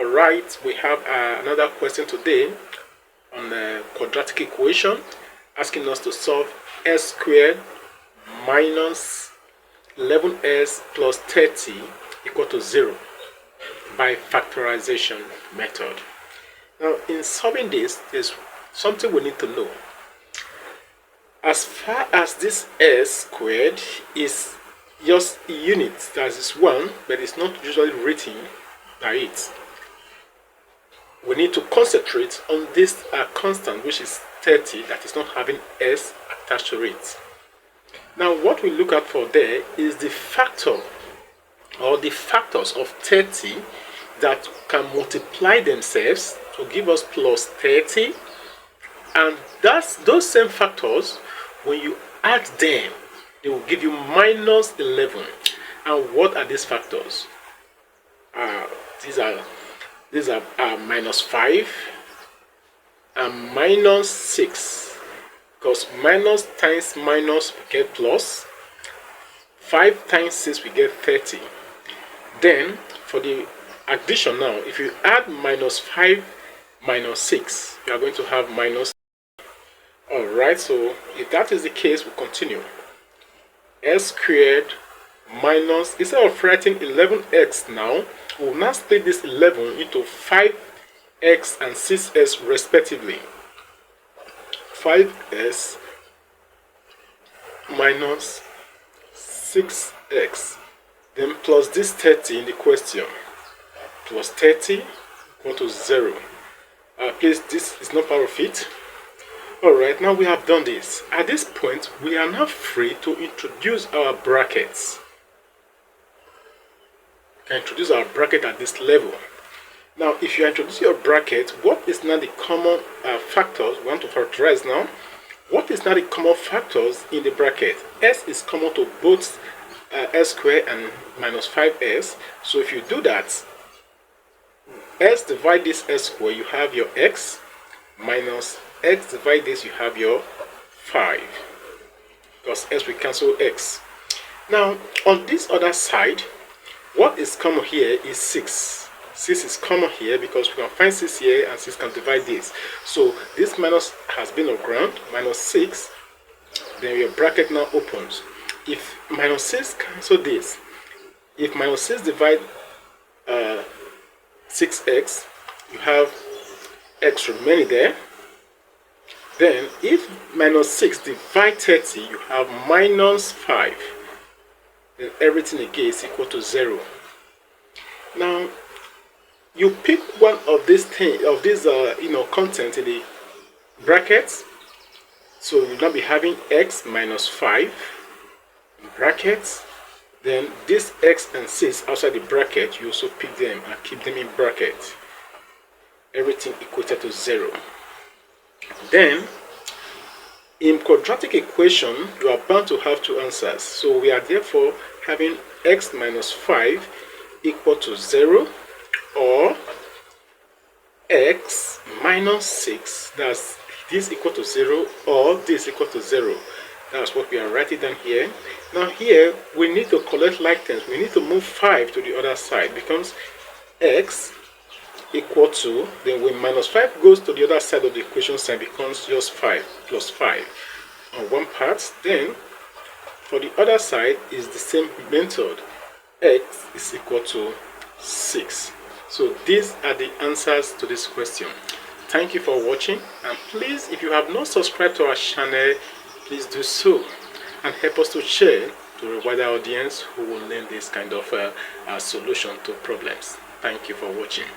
Alright, we have another question today on the quadratic equation asking us to solve s squared minus 11s plus 30 equal to 0 by factorization method. Now, in solving this, there's something we need to know. As far as this s squared is just units, that is 1, but it's not usually written by it. We need to concentrate on this constant, which is 30, that is not having s attached to it. Now, what we look at for there is the factor or the factors of 30 that can multiply themselves to give us plus 30, and those same factors, when you add them, they will give you minus 11. And what are these factors? These are minus 5 and minus 6, because minus times minus we get plus, 5 times 6 we get 30. Then for the addition now, if you add minus 5 minus 6, you are going to have minus. Alright, so if that is the case, we'll continue. S squared minus, instead of writing 11x now, we'll now split this 11 into 5x and 6s respectively. 5s minus 6x, then plus this 30 in the question, plus 30 equal to 0. Please, this is not part of it. Alright, now we have done this. At this point, we are now free to introduce our brackets. We can introduce our bracket at this level. Now, if you introduce your bracket, what is now the common factors? We want to factorize now. What is now the common factors in the bracket? S is common to both s squared and minus 5s. So if you do that, s divide this s squared, you have your x, minus x divide this, you have your 5, because s will cancel x. Now, on this other side, what is common here is 6. 6 is common here because we can find 6 here and 6 can divide this. So this minus has been on ground, minus 6, then your bracket now opens. If minus 6 cancel this, if minus 6 divide 6x, you have x remaining there. Then if minus 6 divide 30, you have minus 5. Then everything again is equal to 0. Now, you pick one of these content in the brackets. So you'll now be having x minus 5 in brackets. Then this x and 6 outside the bracket, you also pick them and keep them in bracket. Everything equated to 0. Then, in quadratic equation, you are bound to have two answers. So we are therefore having x minus 5 equal to 0, or x minus 6, that's this equal to 0, or this equal to 0. That's what we are writing down here. Now here, we need to collect like terms. We need to move 5 to the other side, becomes x equal to, then when minus 5 goes to the other side of the equation sign, becomes just 5 plus 5 on one part. Then for the other side is the same method, x is equal to 6. So these are the answers to this question. Thank you for watching, and please, if you have not subscribed to our channel, please do so and help us to share to a wider audience who will learn this kind of solution to problems. Thank you for watching.